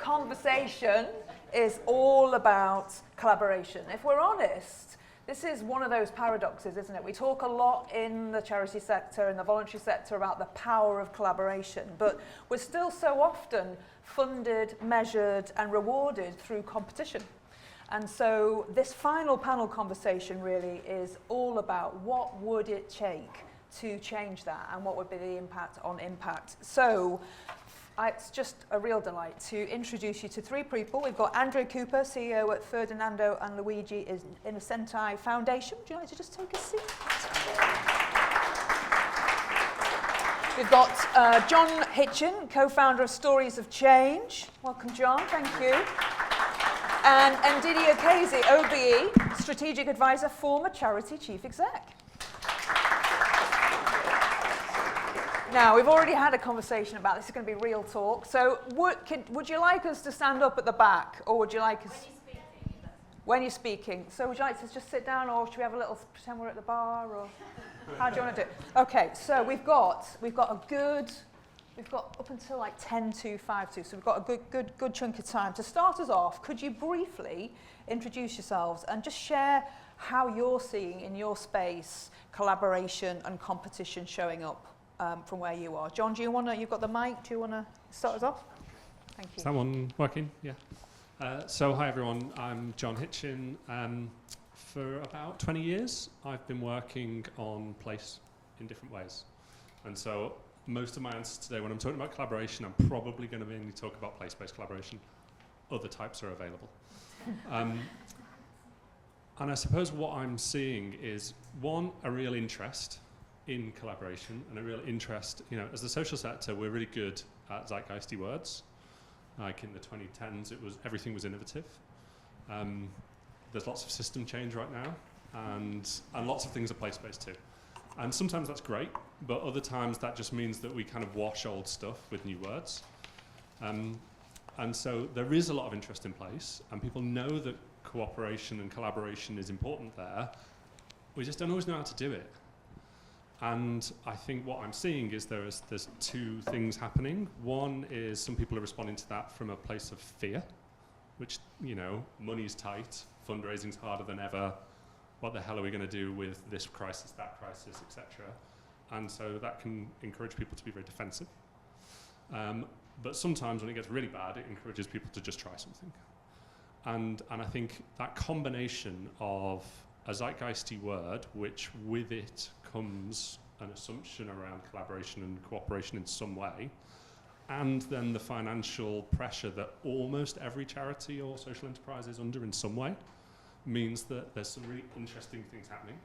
conversation is all about collaboration. If we're honest, this is one of those paradoxes, isn't it? We talk a lot in the charity sector, in the voluntary sector, about the power of collaboration, but we're still so often funded, measured, and rewarded through competition. And so this final panel conversation really is all about what would it take to change that, and what would be the impact on impact. So it's just a real delight to introduce you to three people. We've got Andrea Cooper, CEO at Ferdinando and Luigi Innocenti Foundation. Would you like to just take a seat? We've got John Hitchin, co-founder of Stories of Change. Welcome, John. Thank you. And Ndidi Okezi, OBE, strategic advisor, former charity chief exec. Now, we've already had a conversation about this. It's going to be real talk. So would you like us to stand up at the back, or would you like us... When you're speaking. So would you like to just sit down, or should we have a little, pretend we're at the bar, or how do you want to do it? Okay, so we've got up until like 10 to 5 to, so we've got a good chunk of time. To start us off, could you briefly introduce yourselves and just share how you're seeing in your space collaboration and competition showing up from where you are? John, you've got the mic, do you want to start us off? Thank you. Is that one working? Yeah. So hi everyone, I'm John Hitchin. For about 20 years, I've been working on place in different ways. And so most of my answers today, when I'm talking about collaboration, I'm probably going to mainly talk about place-based collaboration. Other types are available. And I suppose what I'm seeing is, one, a real interest in collaboration, and a real interest, as the social sector, we're really good at zeitgeisty words. Like in the 2010s, everything was innovative. There's lots of system change right now, and lots of things are place-based too. And sometimes that's great, but other times that just means that we kind of wash old stuff with new words. And so there is a lot of interest in place, and people know that cooperation and collaboration is important there. We just don't always know how to do it. And I think what I'm seeing is there's two things happening. One is some people are responding to that from a place of fear, which, money's tight, fundraising's harder than ever. What the hell are we going to do with this crisis, that crisis, etc.? And so that can encourage people to be very defensive. But sometimes when it gets really bad, it encourages people to just try something. And I think that combination of a zeitgeisty word, which with it comes an assumption around collaboration and cooperation in some way, and then the financial pressure that almost every charity or social enterprise is under in some way, means that there's some really interesting things happening.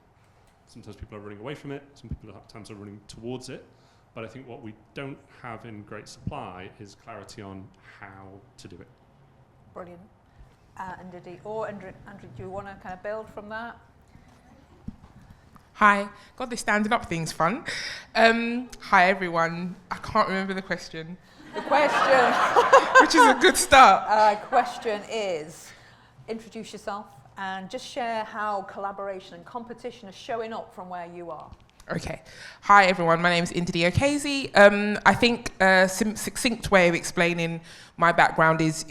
Sometimes people are running away from it, some people at times are running towards it, but I think what we don't have in great supply is clarity on how to do it. Brilliant. Andrew, do you want to kind of build from that? Hi. God, this standing up thing's fun. Hi, everyone. I can't remember the question. The question... Which is a good start. Question is, introduce yourself and just share how collaboration and competition is showing up from where you are. Okay. Hi, everyone. My name is Ndidi Okezi. I think a succinct way of explaining my background is,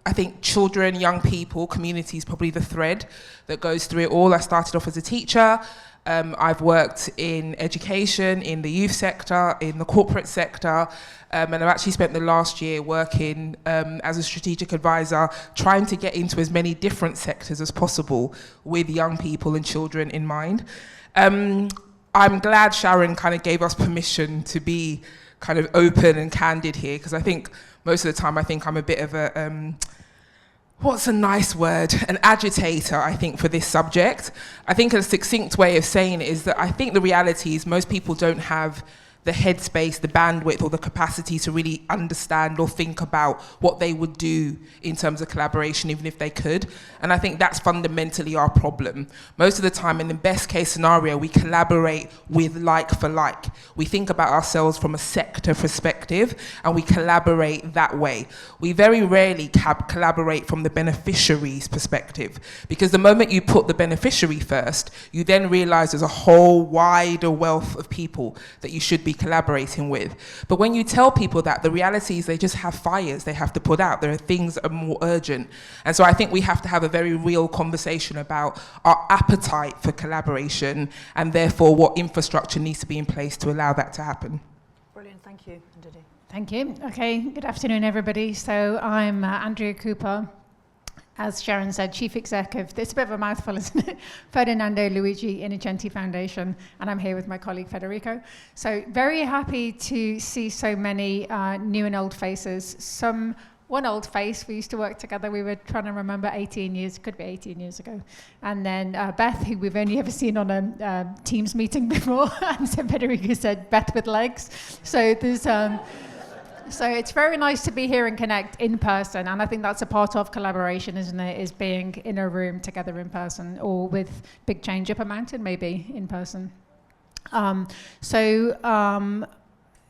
I think children, young people, community is probably the thread that goes through it all. I started off as a teacher. I've worked in education, in the youth sector, in the corporate sector, and I've actually spent the last year working as a strategic advisor, trying to get into as many different sectors as possible with young people and children in mind. I'm glad Sharon kind of gave us permission to be kind of open and candid here, because I think most of the time I think I'm a bit of a... what's a nice word? An agitator, I think, for this subject. I think a succinct way of saying it is that I think the reality is most people don't have the headspace, the bandwidth, or the capacity to really understand or think about what they would do in terms of collaboration, even if they could. And I think that's fundamentally our problem. Most of the time, in the best case scenario, we collaborate with like for like. We think about ourselves from a sector perspective, and we collaborate that way. We very rarely collaborate from the beneficiary's perspective, because the moment you put the beneficiary first, you then realize there's a whole wider wealth of people that you should be collaborating with. But when you tell people that, the reality is they just have fires they have to put out. There are things that are more urgent. And so I think we have to have a very real conversation about our appetite for collaboration and therefore what infrastructure needs to be in place to allow that to happen. Brilliant, thank you, Ndidi. Thank you. Okay, good afternoon, everybody. So I'm Andrea Cooper. As Sharon said, Chief Executive, it's a bit of a mouthful, isn't it? Ferdinando Luigi Innocenti Foundation, and I'm here with my colleague Federico. So very happy to see so many new and old faces. One old face, we used to work together, we were trying to remember 18 years, could be 18 years ago. And then Beth, who we've only ever seen on a Teams meeting before, and so Federico said, Beth with legs. So there's... So it's very nice to be here and connect in person, and I think that's a part of collaboration, isn't it? Is being in a room together in person, or with big change up a mountain, maybe in person. A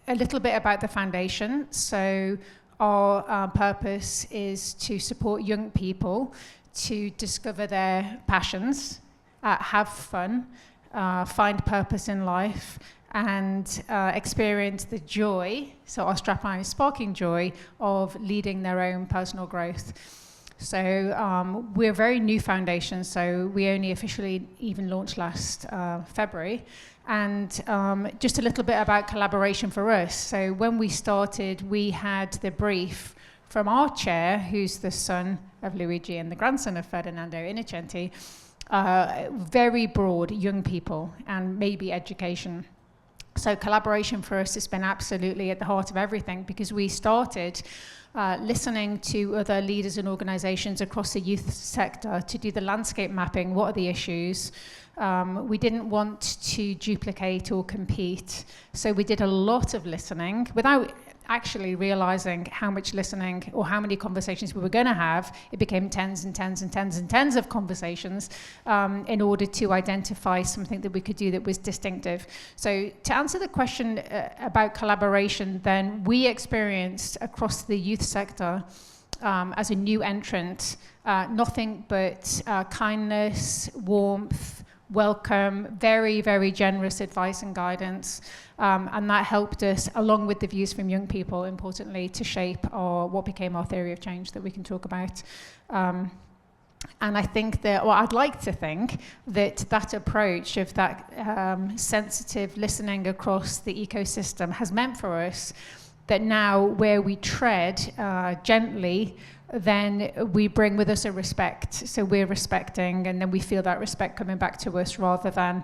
little bit about the foundation. So our purpose is to support young people to discover their passions, have fun, find purpose in life, and experience the joy, so our strapline is sparking joy, of leading their own personal growth. So we're a very new foundation, so we only officially even launched last February. And just a little bit about collaboration for us. So when we started, we had the brief from our chair, who's the son of Luigi and the grandson of Ferdinando Innocenti, very broad, young people, and maybe education. So collaboration for us has been absolutely at the heart of everything, because we started listening to other leaders and organizations across the youth sector to do the landscape mapping. What are the issues? We didn't want to duplicate or compete. So we did a lot of listening without actually realizing how much listening or how many conversations we were going to have. It became tens and tens and tens and tens of conversations in order to identify something that we could do that was distinctive. So to answer the question about collaboration, then we experienced across the youth sector as a new entrant, nothing but kindness, warmth, welcome, very, very generous advice and guidance. And that helped us, along with the views from young people, importantly, to shape what became our theory of change that we can talk about. And I think that, well, I'd like to think that approach of that sensitive listening across the ecosystem has meant for us that now where we tread gently, then we bring with us a respect. So we're respecting, and then we feel that respect coming back to us, rather than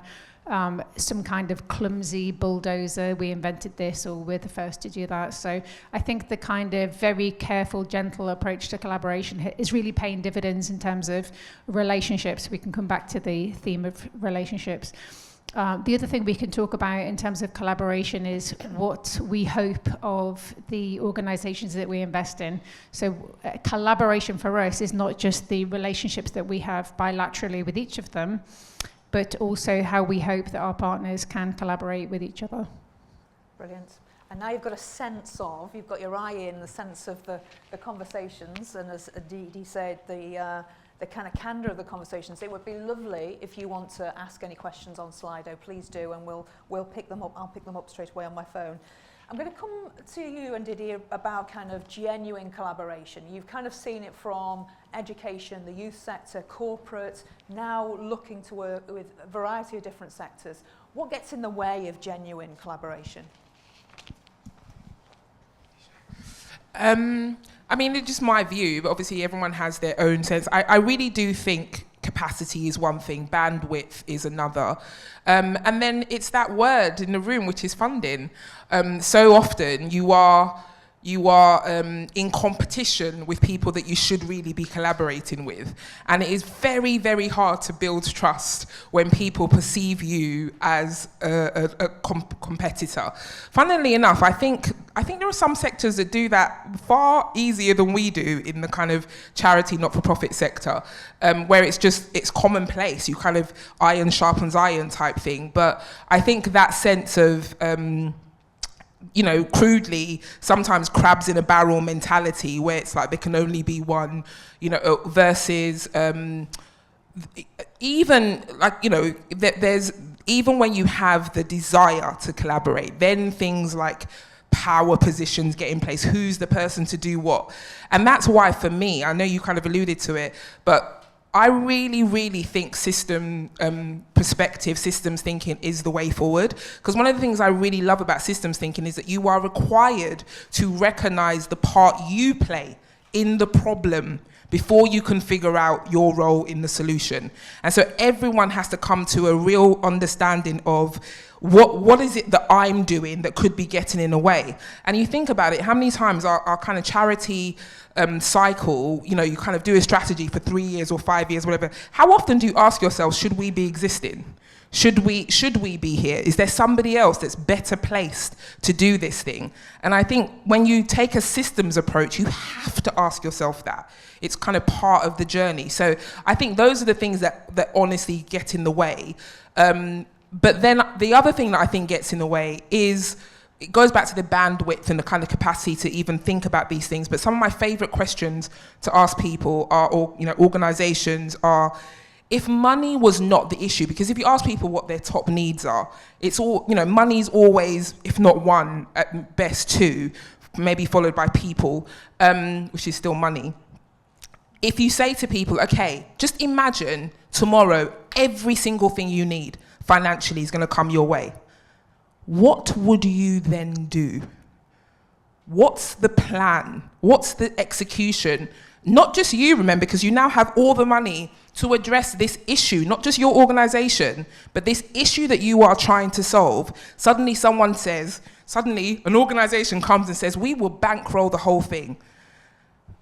some kind of clumsy bulldozer, we invented this, or we're the first to do that. So I think the kind of very careful, gentle approach to collaboration is really paying dividends in terms of relationships. We can come back to the theme of relationships. The other thing we can talk about in terms of collaboration is what we hope of the organizations that we invest in. So collaboration for us is not just the relationships that we have bilaterally with each of them, but also how we hope that our partners can collaborate with each other. Brilliant. And now you've got a sense of, you've got your eye in the sense of the conversations, and as Dee said, the kind of candor of the conversations. It would be lovely if you want to ask any questions on Slido, please do, and we'll pick them up. I'll pick them up straight away on my phone. I'm going to come to you and Didi about kind of genuine collaboration. You've kind of seen it from education, the youth sector, corporate, now looking to work with a variety of different sectors. What gets in the way of genuine collaboration? I mean, it's just my view, but obviously everyone has their own sense. I really do think capacity is one thing, bandwidth is another. And then it's that word in the room, which is funding. So often you are in competition with people that you should really be collaborating with. And it is very, very hard to build trust when people perceive you as a competitor. Funnily enough, I think there are some sectors that do that far easier than we do in the kind of charity, not-for-profit sector, where it's commonplace. You kind of iron sharpens iron type thing. But I think that sense of crudely, sometimes crabs in a barrel mentality, where it's like there can only be one, versus even like, there's even when you have the desire to collaborate, then things like power positions get in place. Who's the person to do what? And that's why, for me, I know you kind of alluded to it, but I really, really think system perspective, systems thinking is the way forward. Because one of the things I really love about systems thinking is that you are required to recognize the part you play in the problem before you can figure out your role in the solution. And so everyone has to come to a real understanding of what is it that I'm doing that could be getting in the way. And you think about it, how many times our kind of charity cycle, you know, you kind of do a strategy for 3 years or 5 years, whatever. How often do you ask yourself, should we be existing? Should we be here? Is there somebody else that's better placed to do this thing? And I think when you take a systems approach, you have to ask yourself that. It's kind of part of the journey. So I think those are the things that honestly get in the way. But then the other thing that I think gets in the way is, it goes back to the bandwidth and the kind of capacity to even think about these things. But some of my favorite questions to ask people are, or, you know, organizations are, if money was not the issue, because if you ask people what their top needs are, it's all, you know, money's always, if not one, at best two, maybe followed by people, which is still money. If you say to people, okay, just imagine tomorrow every single thing you need financially is going to come your way, what would you then do? What's the plan? What's the execution? Not just you, remember, because you now have all the money to address this issue, not just your organization, but this issue that you are trying to solve. Suddenly an organization comes and says, we will bankroll the whole thing.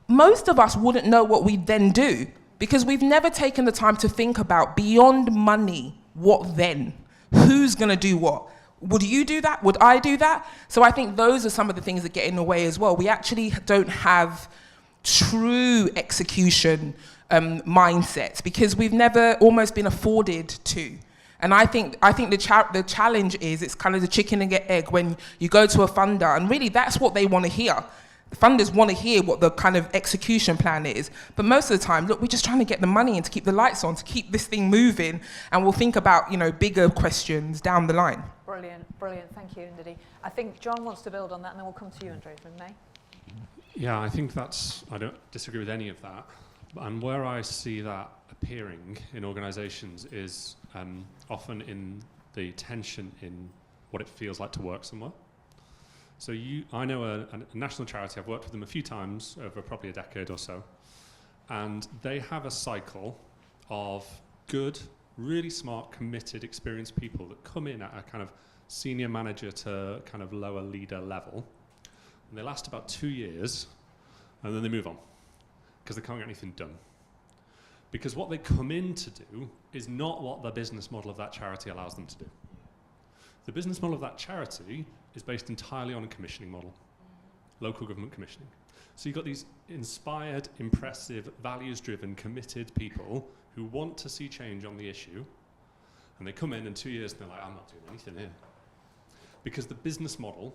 Most of us wouldn't know what we'd then do, because we've never taken the time to think about, beyond money, what then? Who's going to do what? Would you do that? Would I do that? So I think those are some of the things that get in the way as well. We actually don't have true execution mindsets, because we've never almost been afforded to. And I think the challenge is, it's kind of the chicken and egg when you go to a funder, and really that's what they want to hear. The funders want to hear what the kind of execution plan is. But most of the time, look, we're just trying to get the money in to keep the lights on, to keep this thing moving, and we'll think about, you know, bigger questions down the line. Brilliant. Thank you, Ndidi. I think John wants to build on that, and then we'll come to you, Andrea, if we may. Yeah, I think I don't disagree with any of that. And where I see that appearing in organisations is often in the tension in what it feels like to work somewhere. So I know a national charity, I've worked with them a few times over probably a decade or so, and they have a cycle of good, really smart, committed, experienced people that come in at a kind of senior manager to kind of lower leader level, and they last about 2 years, and then they move on, because they can't get anything done. Because what they come in to do is not what the business model of that charity allows them to do. The business model of that charity is based entirely on a commissioning model, local government commissioning. So you've got these inspired, impressive, values-driven, committed people who want to see change on the issue, and they come in 2 years and they're like, I'm not doing anything here. Because the business model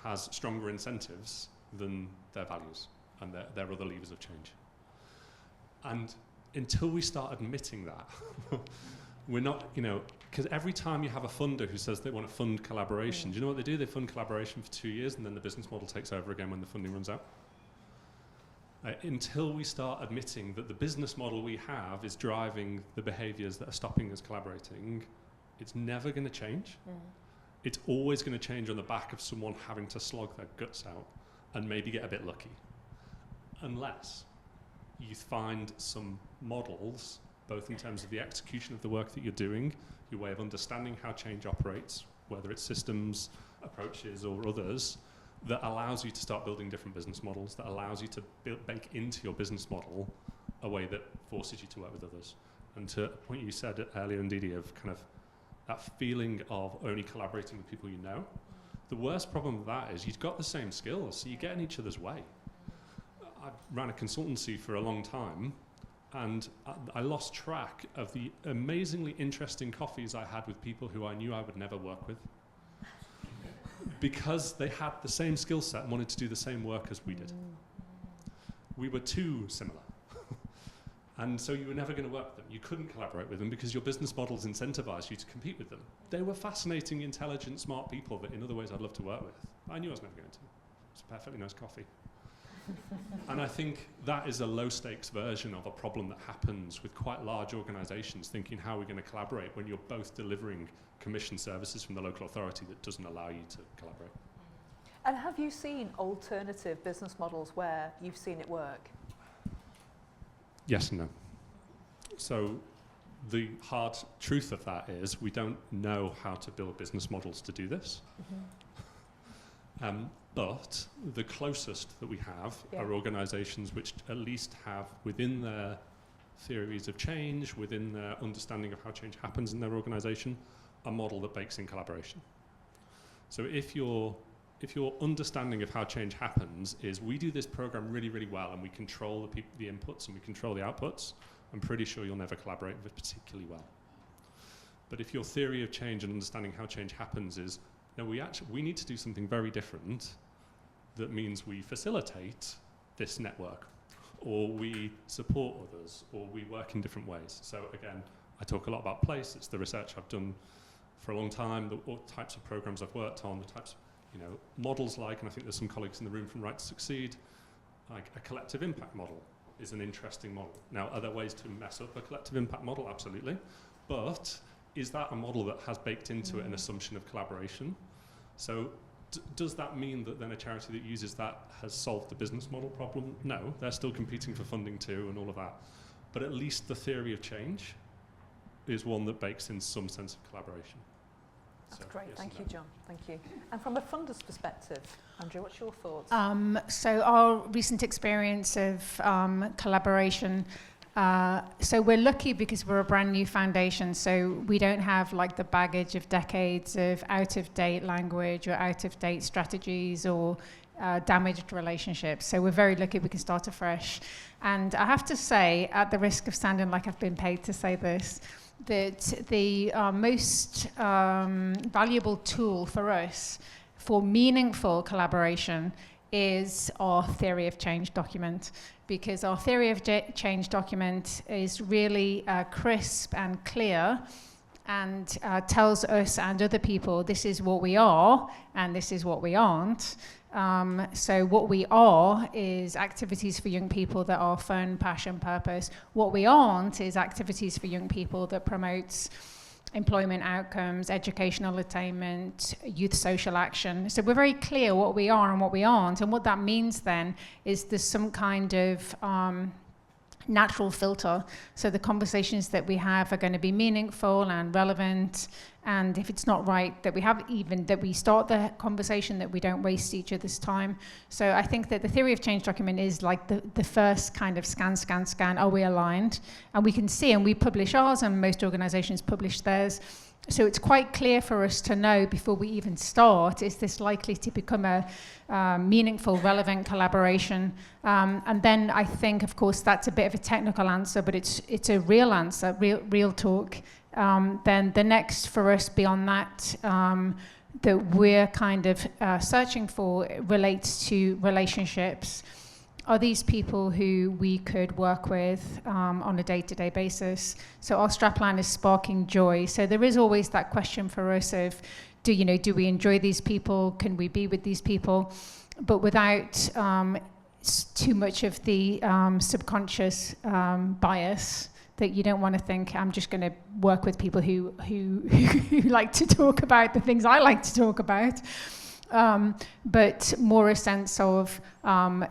has stronger incentives than their values and their other levers of change. And until we start admitting that, we're not, you know, because every time you have a funder who says they want to fund collaboration, do you know what they do? They fund collaboration for 2 years, and then the business model takes over again when the funding runs out. Until we start admitting that the business model we have is driving the behaviours that are stopping us collaborating, it's never going to change. It's always going to change on the back of someone having to slog their guts out and maybe get a bit lucky. Unless you find some models, both in terms of the execution of the work that you're doing, your way of understanding how change operates, whether it's systems, approaches, or others, that allows you to start building different business models, that allows you to bake into your business model a way that forces you to work with others. And to a point you said earlier, Ndidi, of kind of that feeling of only collaborating with people you know, the worst problem with that is you've got the same skills, so you get in each other's way. I ran a consultancy for a long time, and I lost track of the amazingly interesting coffees I had with people who I knew I would never work with, because they had the same skill set and wanted to do the same work as we did. We were too similar. And so you were never going to work with them. You couldn't collaborate with them because your business models incentivized you to compete with them. They were fascinating, intelligent, smart people that in other ways I'd love to work with. I knew I was never going to. It's a perfectly nice coffee. And I think that is a low-stakes version of a problem that happens with quite large organizations thinking, how are we going to collaborate when you're both delivering commission services from the local authority that doesn't allow you to collaborate? And have you seen alternative business models where you've seen it work? Yes and no. So the hard truth of that is we don't know how to build business models to do this. But the closest that we have are organizations which at least have within their theories of change, within their understanding of how change happens in their organization, a model that bakes in collaboration. So if your understanding of how change happens is we do this program really, really well and we control the inputs and we control the outputs, I'm pretty sure you'll never collaborate with it particularly well. But if your theory of change and understanding how change happens is, no, we need to do something very different that means we facilitate this network, or we support others, or we work in different ways. So again, I talk a lot about place. It's the research I've done for a long time, the types of programs I've worked on, the types of models like, and I think there's some colleagues in the room from Right to Succeed, like a collective impact model is an interesting model. Now, are there ways to mess up a collective impact model? Absolutely. But is that a model that has baked into it an assumption of collaboration? So does that mean that then a charity that uses that has solved the business model problem? No, they're still competing for funding too and all of that. But at least the theory of change is one that bakes in some sense of collaboration. That's great. Yes, thank you, John. Thank you. And from a funder's perspective, Andrew, what's your thoughts? So our recent experience of collaboration, so we're lucky because we're a brand new foundation, so we don't have like the baggage of decades of out-of-date language or out-of-date strategies or damaged relationships. So we're very lucky we can start afresh. And I have to say, at the risk of sounding like I've been paid to say this, that the most valuable tool for us for meaningful collaboration is our theory of change document, because our theory of change document is really crisp and clear and tells us and other people this is what we are and this is what we aren't. So what we are is activities for young people that are fun, passion, purpose. What we aren't is activities for young people that promotes employment outcomes, educational attainment, youth social action. So we're very clear what we are and what we aren't. And what that means then is there's some kind of natural filter. So the conversations that we have are going to be meaningful and relevant. And if it's not right, that we start the conversation, that we don't waste each other's time. So I think that the theory of change document is like the first kind of scan, are we aligned? And we can see, and we publish ours, and most organizations publish theirs. So it's quite clear for us to know before we even start, is this likely to become a meaningful, relevant collaboration? And then I think, of course, that's a bit of a technical answer, but it's a real answer, real talk. Then the next for us beyond that, that we're kind of searching for relates to relationships. Are these people who we could work with on a day-to-day basis? So our strapline is sparking joy. So there is always that question for us of, do we enjoy these people? Can we be with these people? But without too much of the subconscious bias that you don't want to think, I'm just going to work with people who like to talk about the things I like to talk about. But more a sense of,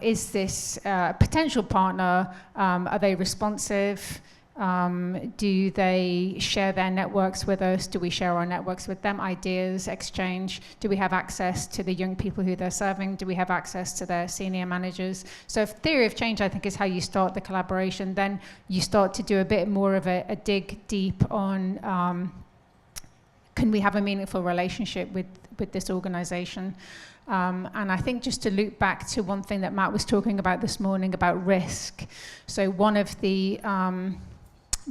is this a potential partner? Are they responsive? Do they share their networks with us? Do we share our networks with them? Ideas, exchange. Do we have access to the young people who they're serving? Do we have access to their senior managers? So theory of change, I think, is how you start the collaboration. Then you start to do a bit more of a dig deep on, can we have a meaningful relationship with this organization? And I think just to loop back to one thing that Matt was talking about this morning about risk. So one of the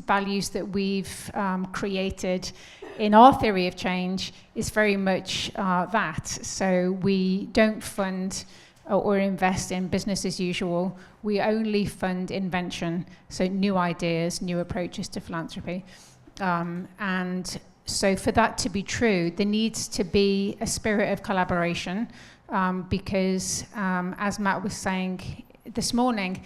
values that we've created in our theory of change is very much that. So we don't fund or invest in business as usual. We only fund invention, so new ideas, new approaches to philanthropy. And so for that to be true, there needs to be a spirit of collaboration, because as Matt was saying this morning,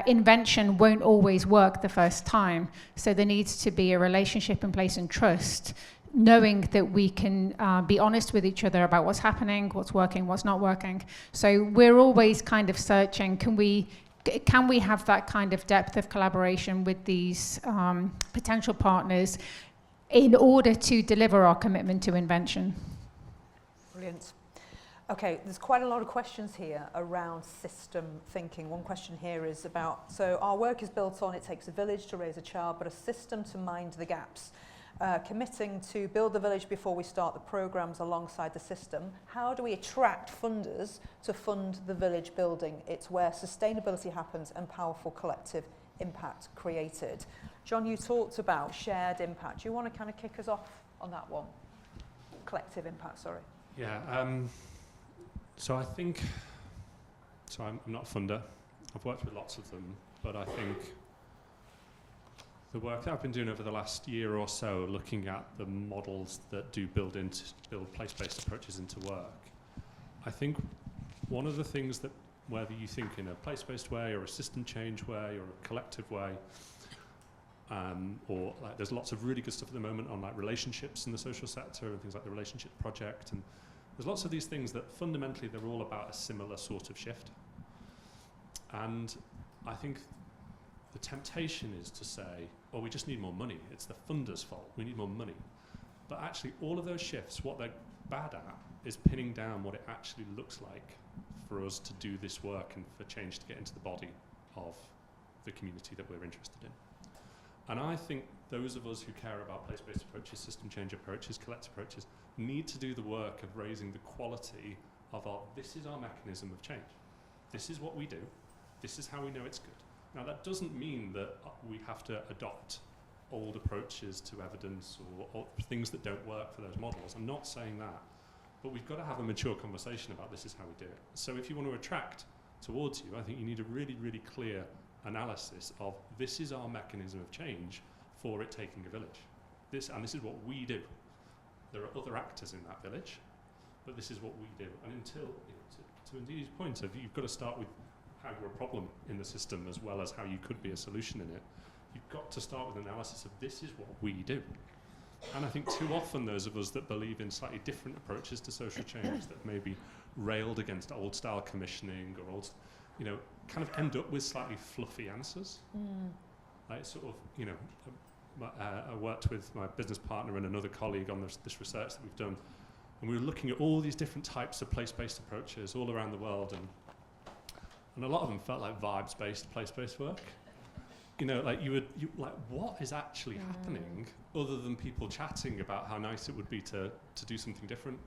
invention won't always work the first time. So there needs to be a relationship in place and trust, knowing that we can be honest with each other about what's happening, what's working, what's not working. So we're always kind of searching, can we have that kind of depth of collaboration with these potential partners in order to deliver our commitment to invention? Brilliant. Okay, there's quite a lot of questions here around system thinking. One question here is about, so our work is built on it takes a village to raise a child, but a system to mind the gaps. Committing to build the village before we start the programs alongside the system. How do we attract funders to fund the village building? It's where sustainability happens and powerful collective impact created. John, you talked about shared impact. Do you want to kind of kick us off on that one? Collective impact, sorry. Yeah, so I think, so I'm not a funder. I've worked with lots of them, but I think the work that I've been doing over the last year or so, looking at the models that do build place-based approaches into work, I think one of the things that, whether you think in a place-based way or a system change way or a collective way, or like there's lots of really good stuff at the moment on like relationships in the social sector and things like the Relationship Project, and there's lots of these things that fundamentally they're all about a similar sort of shift. And I think the temptation is to say, oh, we just need more money. It's the funders' fault. We need more money. But actually, all of those shifts, what they're bad at is pinning down what it actually looks like for us to do this work and for change to get into the body of the community that we're interested in. And I think those of us who care about place-based approaches, system change approaches, collective approaches, need to do the work of raising the quality of this is our mechanism of change. This is what we do. This is how we know it's good. Now, that doesn't mean that we have to adopt old approaches to evidence or things that don't work for those models. I'm not saying that. But we've got to have a mature conversation about this is how we do it. So if you want to attract towards you, I think you need a really, really clear analysis of this is our mechanism of change for it taking a village. This is what we do. There are other actors in that village, but this is what we do. And until, to India's point of, you've got to start with how you're a problem in the system as well as how you could be a solution in it. You've got to start with an analysis of this is what we do. And I think too often those of us that believe in slightly different approaches to social change that maybe railed against old style commissioning or old, kind of end up with slightly fluffy answers. Like sort of, I worked with my business partner and another colleague on this research that we've done, and we were looking at all these different types of place-based approaches all around the world, and a lot of them felt like vibes-based, place-based work. Like what is actually happening other than people chatting about how nice it would be to do something different?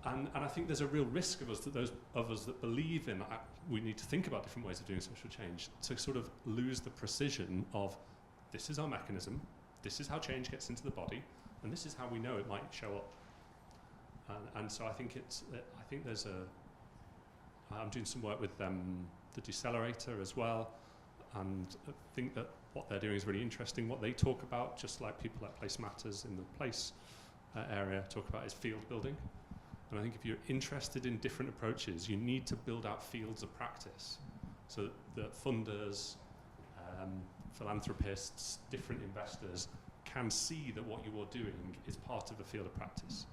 And I think there's a real risk of us that those of us that believe in we need to think about different ways of doing social change to sort of lose the precision of this is our mechanism, this is how change gets into the body, and this is how we know it might show up. And so I think there's I'm doing some work with the Decelerator as well, and I think that what they're doing is really interesting. What they talk about, just like people at Place Matters in the place area talk about, is field building. And I think if you're interested in different approaches, you need to build out fields of practice so that funders, philanthropists, different investors can see that what you are doing is part of a field of practice.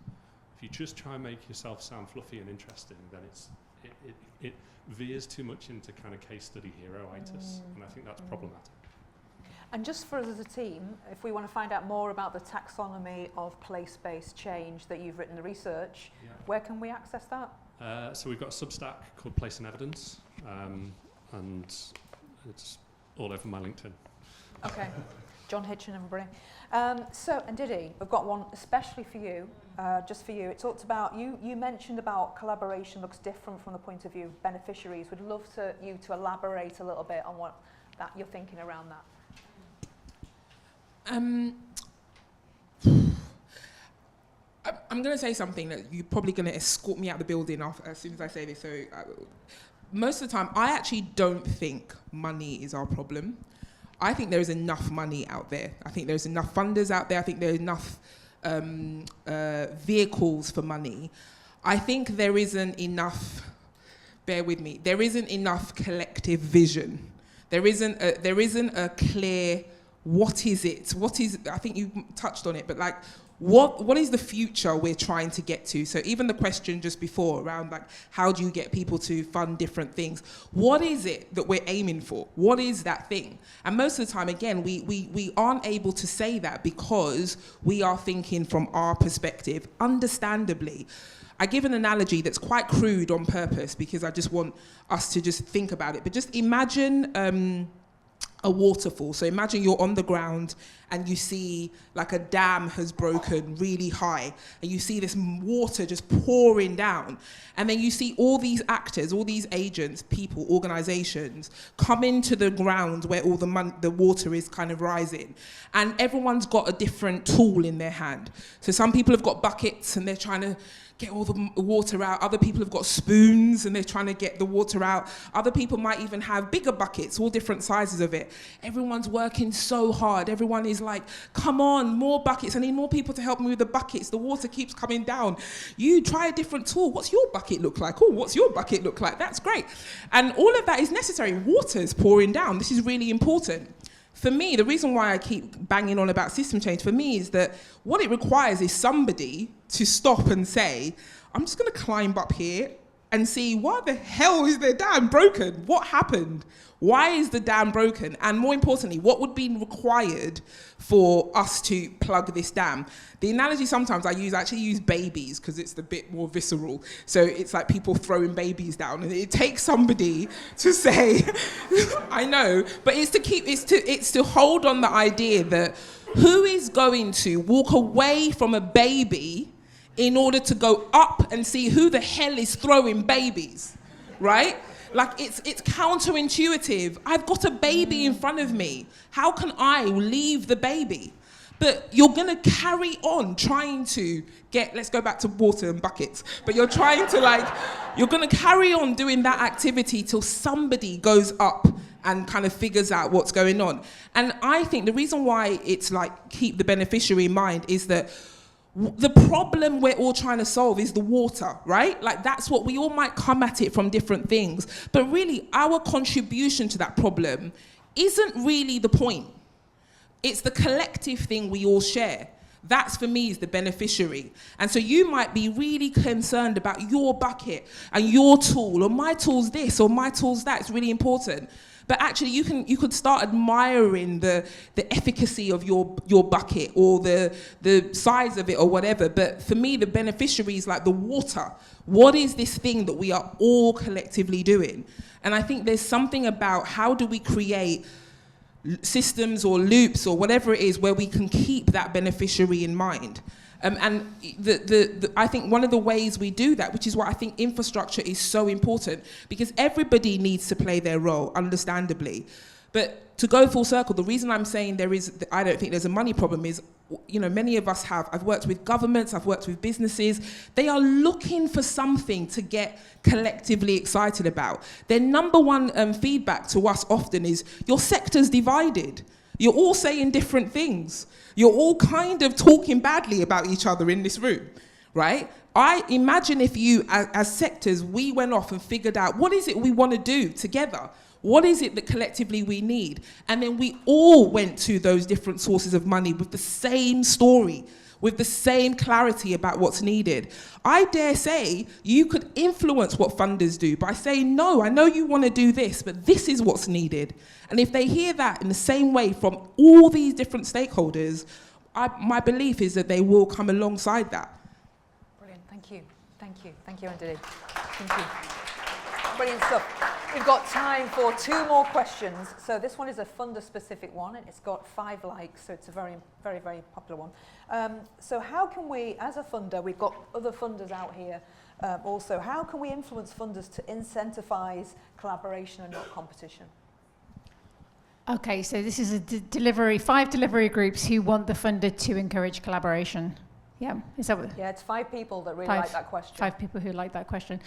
If you just try and make yourself sound fluffy and interesting, then it veers too much into kind of case study hero-itis, and I think that's problematic. And just for us as a team, if we want to find out more about the taxonomy of place-based change that you've written the research, where can we access that? So we've got a Substack called Place and Evidence, and it's all over my LinkedIn. Okay. John Hitchin, everybody. So, and Didi, we've got one especially for you, just for you. It talked about, you mentioned about collaboration looks different from the point of view of beneficiaries. We'd love you to elaborate a little bit on what that you're thinking around that. I'm going to say something that you're probably going to escort me out the building as soon as I say this. So most of the time, I actually don't think money is our problem. I think there is enough money out there. I think there's enough funders out there. I think there are enough vehicles for money. I think there isn't enough, bear with me, there isn't enough collective vision. There isn't a clear, what is it? What is, I think you touched on it, but like, what is the future we're trying to get to? So even the question just before around like, how do you get people to fund different things? What is it that we're aiming for? What is that thing? And most of the time, again, we aren't able to say that because we are thinking from our perspective, understandably. I give an analogy that's quite crude on purpose because I just want us to just think about it. But just imagine a waterfall. So imagine you're on the ground and you see like a dam has broken really high and you see this water just pouring down. And then you see all these actors, all these agents, people, organizations come into the ground where all the water is kind of rising. And everyone's got a different tool in their hand. So some people have got buckets and they're trying to get all the water out. Other people have got spoons and they're trying to get the water out. Other people might even have bigger buckets, all different sizes of it. Everyone's working so hard. Everyone is like, come on, more buckets. I need more people to help me with the buckets. The water keeps coming down. You try a different tool. What's your bucket look like? Oh, what's your bucket look like? That's great. And all of that is necessary. Water's pouring down. This is really important. For me, the reason why I keep banging on about system change for me is that what it requires is somebody to stop and say, I'm just going to climb up here and see why the hell is their dam broken? What happened? Why is the dam broken? And more importantly, what would be required for us to plug this dam? The analogy sometimes I actually use babies because it's a bit more visceral. So it's like people throwing babies down and it takes somebody to say, I know, but it's to hold on the idea that who is going to walk away from a baby in order to go up and see who the hell is throwing babies, right? Like it's counterintuitive. I've got a baby in front of me. How can I leave the baby? But you're gonna carry on trying to let's go back to water and buckets, but you're gonna carry on doing that activity till somebody goes up and kind of figures out what's going on. And I think the reason why it's like keep the beneficiary in mind is that the problem we're all trying to solve is the water, right? Like that's what we all might come at it from different things. But really our contribution to that problem isn't really the point. It's the collective thing we all share. That's for me is the beneficiary. And so you might be really concerned about your bucket and your tool or my tool's this or my tool's that. It's really important. But actually, you could start admiring the efficacy of your bucket or the size of it or whatever. But for me, the beneficiary is like the water. What is this thing that we are all collectively doing? And I think there's something about how do we create systems or loops or whatever it is where we can keep that beneficiary in mind. And I think one of the ways we do that, which is why I think infrastructure is so important, because everybody needs to play their role, understandably. But to go full circle, the reason I'm saying I don't think there's a money problem is, many of us I've worked with governments, I've worked with businesses, they are looking for something to get collectively excited about. Their number one feedback to us often is, your sector's divided. You're all saying different things. You're all kind of talking badly about each other in this room, right? I imagine if you, as sectors, we went off and figured out what is it we want to do together? What is it that collectively we need? And then we all went to those different sources of money with the same story, with the same clarity about what's needed. I dare say you could influence what funders do by saying, no, I know you want to do this, but this is what's needed. And if they hear that in the same way from all these different stakeholders, my belief is that they will come alongside that. Brilliant, thank you. Thank you, Anthony. Thank you. Brilliant stuff. We've got time for 2 more questions. So this one is a funder-specific one, and it's got 5 likes, so it's a very, very, very popular one. So how can we, as a funder, we've got other funders out here also, how can we influence funders to incentivize collaboration and not competition? Okay, so this is a 5 delivery groups who want the funder to encourage collaboration. Yeah, is that what? Yeah, it's 5 people that really Five. like that question. 5 people who like that question.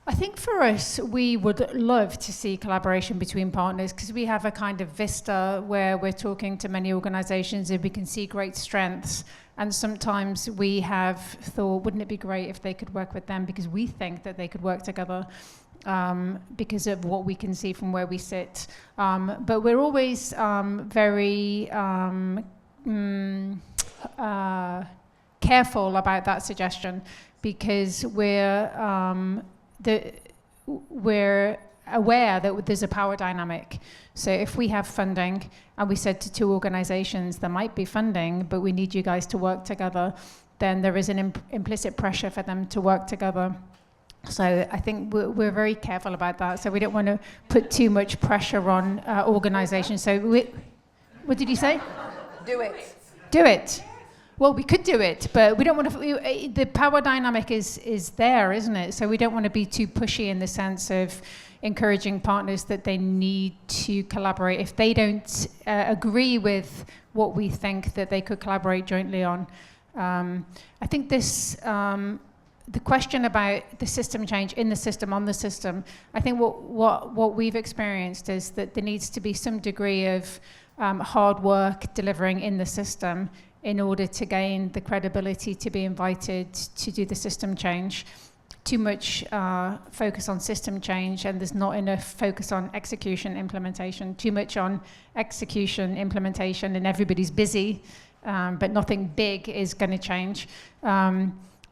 I think for us, we would love to see collaboration between partners because we have a kind of vista where we're talking to many organizations and we can see great strengths. And sometimes we have thought, wouldn't it be great if they could work with them because we think that they could work together because of what we can see from where we sit. But we're always very careful about that suggestion because we're aware that there's a power dynamic. So if we have funding and we said to 2 organizations, there might be funding, but we need you guys to work together, then there is an implicit pressure for them to work together. So I think we're very careful about that. So we don't want to put too much pressure on organizations. So what did you say? Do it. Do it. Well, we could do it, but we don't want to. The power dynamic is there, isn't it? So we don't want to be too pushy in the sense of encouraging partners that they need to collaborate if they don't agree with what we think that they could collaborate jointly on. I think this. The question about the system change in the system, on the system, I think what we've experienced is that there needs to be some degree of hard work delivering in the system in order to gain the credibility to be invited to do the system change. Too much focus on system change and there's not enough focus on execution implementation. Too much on execution implementation and everybody's busy, but nothing big is going to change.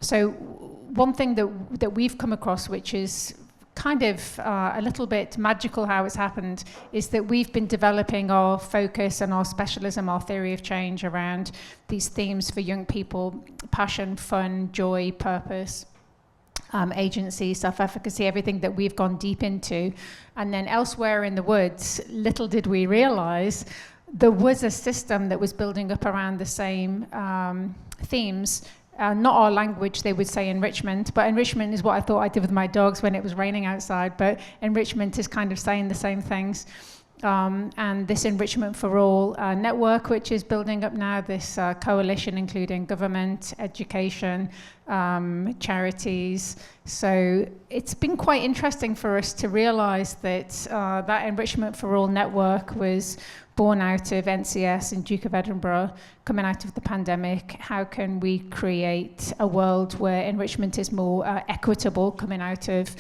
So one thing that we've come across, which is kind of a little bit magical how it's happened, is that we've been developing our focus and our specialism, our theory of change around these themes for young people: passion, fun, joy, purpose, agency, self-efficacy, everything that we've gone deep into. And then elsewhere in the woods, little did we realize there was a system that was building up around the same themes. Not our language, they would say enrichment, but enrichment is what I thought I did with my dogs when it was raining outside, but enrichment is kind of saying the same things. And this Enrichment for All network, which is building up now, this coalition including government, education, charities. So it's been quite interesting for us to realize that that Enrichment for All network was born out of NCS and Duke of Edinburgh, coming out of the pandemic. How can we create a world where enrichment is more equitable, coming out of,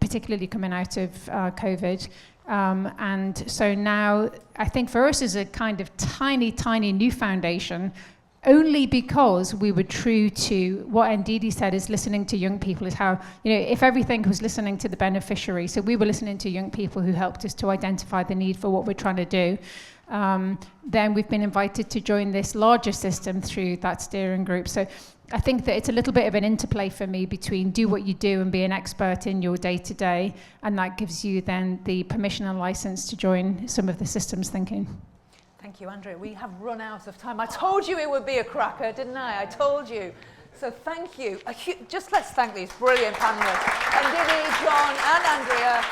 particularly coming out of COVID? And so now, I think for us is a kind of tiny, tiny new foundation, only because we were true to what Ndidi said is listening to young people, is how, if everything was listening to the beneficiary, so we were listening to young people who helped us to identify the need for what we're trying to do, then we've been invited to join this larger system through that steering group. So I think that it's a little bit of an interplay for me between do what you do and be an expert in your day-to-day, and that gives you then the permission and license to join some of the systems thinking. Thank you, Andrea. We have run out of time. I told you it would be a cracker, didn't I? I told you. So thank you. Just let's thank these brilliant panelists, Ndidi, John and Andrea.